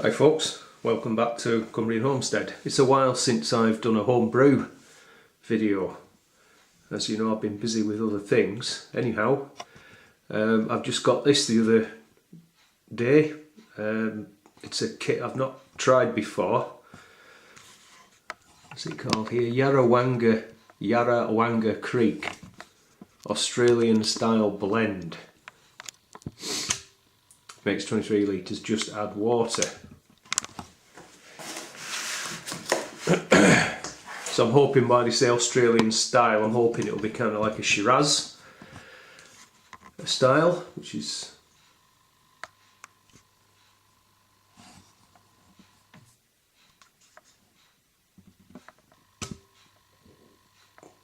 Hi folks, welcome back to Cumbrian Homestead. It's a while since I've done a homebrew video. As you know, I've been busy with other things. Anyhow, I've just got this the other day. It's a kit I've not tried before. What's it called here? Yarrawanga Creek Australian style blend. Makes 23 litres, just add water. So I'm hoping, why they say Australian style, I'm hoping it'll be kind of like a Shiraz style, which is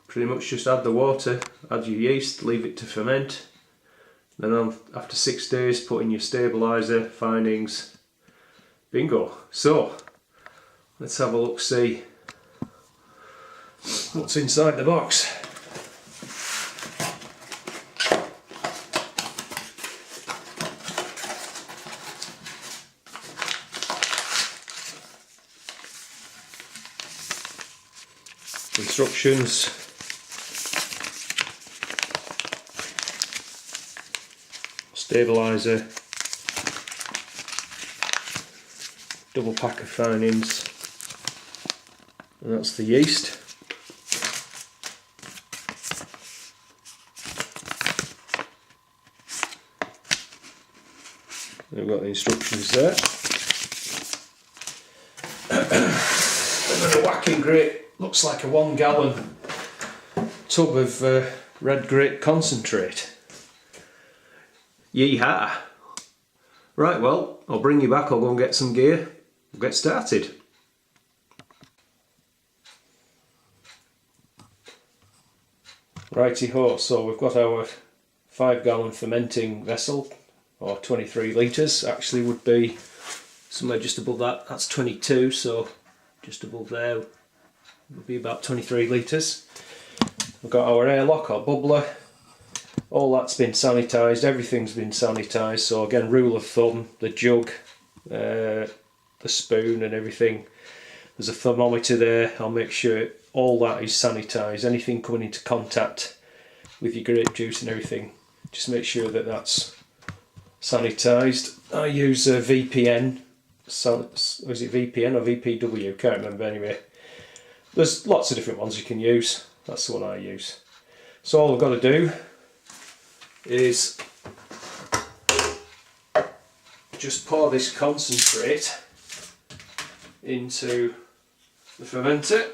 pretty much just add the water, add your yeast, leave it to ferment. Then after 6 days, put in your stabiliser, findings, bingo. So, let's have a look, see what's inside the box. Instructions. Stabiliser, double pack of findings, and that's the yeast. We've got the instructions there. And a whacking great, looks like a 1 gallon tub of red grape concentrate. Yeehaw! Right, well, I'll bring you back, I'll go and get some gear, we'll get started. Righty ho, so we've got our 5 gallon fermenting vessel, or 23 litres, actually would be somewhere just above that, that's 22, so just above there would be about 23 litres. We've got our airlock or bubbler. All that's been sanitised, everything's been sanitised, so again, rule of thumb, the jug, the spoon and everything, there's a thermometer there. I'll make sure all that is sanitised. Anything coming into contact with your grape juice and everything, just make sure that that's sanitised. I use a VPN, is it VPN or VPW, can't remember anyway. There's lots of different ones you can use, that's the one I use. So all I've got to do is just pour this concentrate into the fermenter.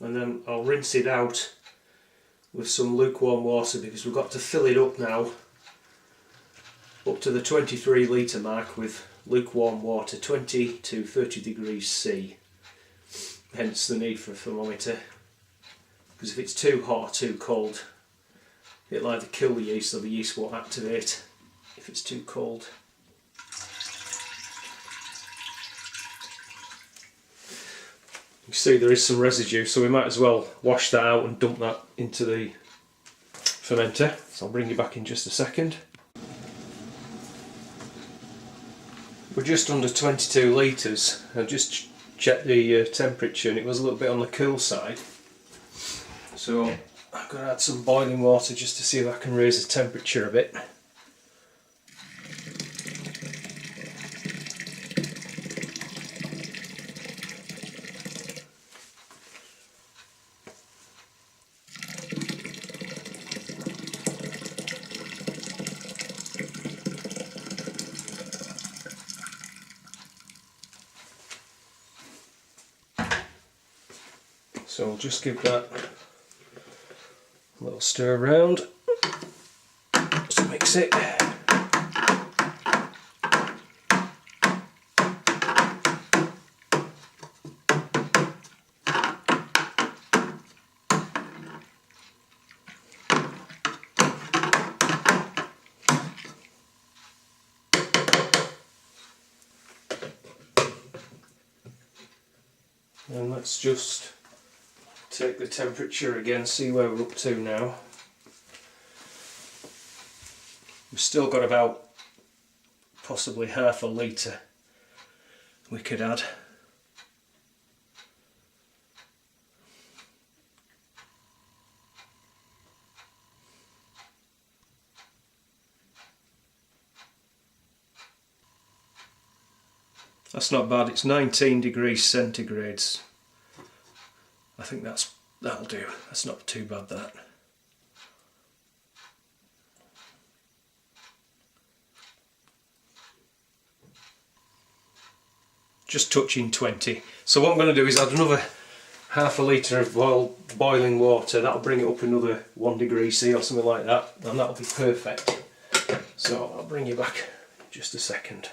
And then I'll rinse it out with some lukewarm water, because we've got to fill it up now up to the 23 litre mark with lukewarm water, 20 to 30 degrees C. Hence the need for a thermometer, because if it's too hot or too cold, it'll either kill the yeast or the yeast won't activate if it's too cold. You can see there is some residue, so we might as well wash that out and dump that into the fermenter. So I'll bring you back in just a second. We're just under 22 litres. I just checked the temperature and it was a little bit on the cool side. So I've got to add some boiling water just to see if I can raise the temperature a bit. So we'll just give that a little stir around to mix it. And let's just take the temperature again, see where we're up to now. We've still got about possibly half a litre we could add. That's not bad, it's 19 degrees centigrades. I think that'll do, that's not too bad that. Just touching 20. So what I'm going to do is add another half a litre of boiling water. That'll bring it up another 1 degree C or something like that, and that'll be perfect. So I'll bring you back in just a second.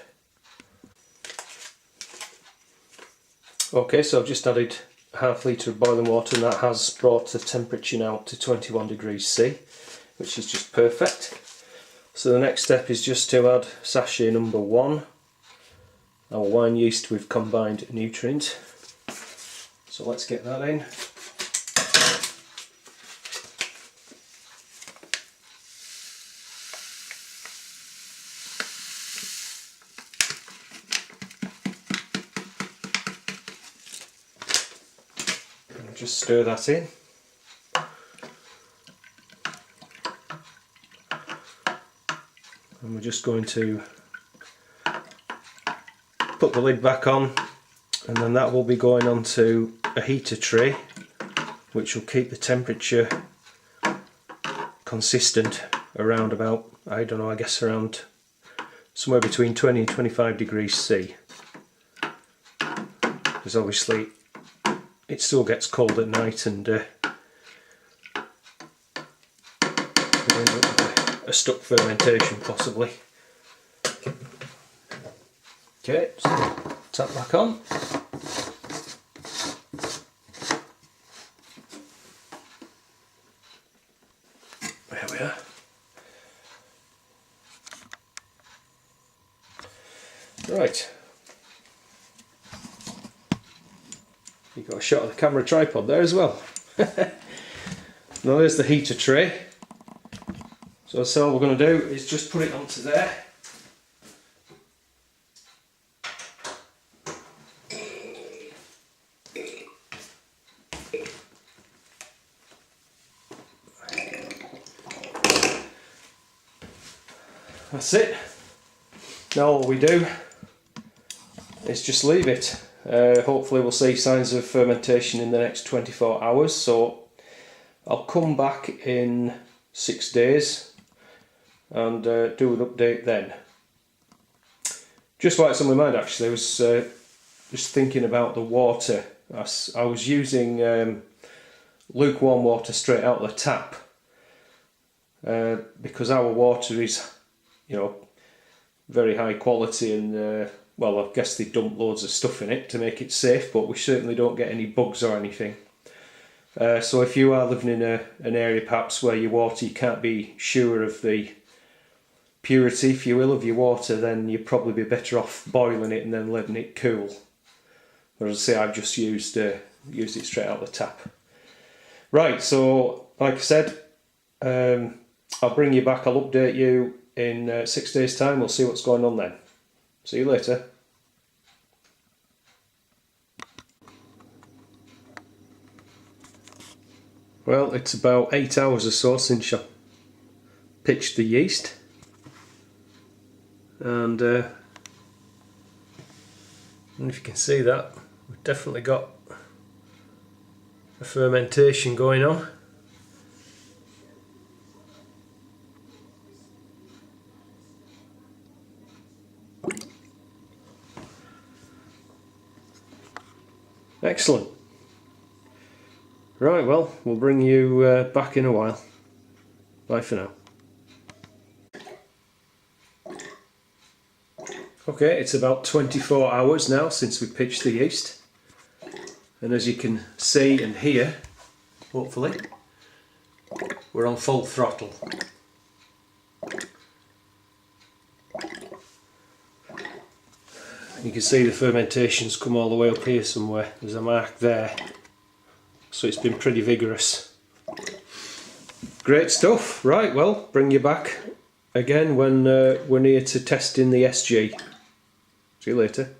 Okay, so I've just added half litre of boiling water, and that has brought the temperature now up to 21 degrees C, which is just perfect. So the next step is just to add sachet number 1, our wine yeast with combined nutrient. So let's get that in. And just stir that in. And we're just going to put the lid back on, and then that will be going onto a heater tray, which will keep the temperature consistent around about, I don't know, I guess around somewhere between 20 and 25 degrees C, because obviously it still gets cold at night, and we'll end up with a stuck fermentation possibly. Okay, so tap back on. There we are. Right. You've got a shot of the camera tripod there as well. Now there's the heater tray. So all we're going to do is just put it onto there. That's it. Now all we do is just leave it. Hopefully we'll see signs of fermentation in the next 24 hours, so I'll come back in 6 days and do an update then. Just what's on my mind actually, I was just thinking about the water. I was using lukewarm water straight out of the tap because our water is, you know, very high quality, and well, I guess they dump loads of stuff in it to make it safe, but we certainly don't get any bugs or anything. So if you are living in an area perhaps where your water, you can't be sure of the purity, if you will, of your water, then you'd probably be better off boiling it and then letting it cool. Whereas I say, I've just used it straight out of the tap. Right, so like I said, I'll bring you back, I'll update you in 6 days time. We'll see what's going on then. See you later. Well, it's about 8 hours or so since I pitched the yeast, and if you can see that, we've definitely got a fermentation going on. Excellent. Right, well, we'll bring you back in a while. Bye for now. Okay, it's about 24 hours now since we pitched the yeast, and as you can see and hear, hopefully, we're on full throttle. You can see the fermentation's come all the way up here somewhere. There's a mark there. So it's been pretty vigorous. Great stuff. Right, well, bring you back again when we're near to testing the SG. See you later.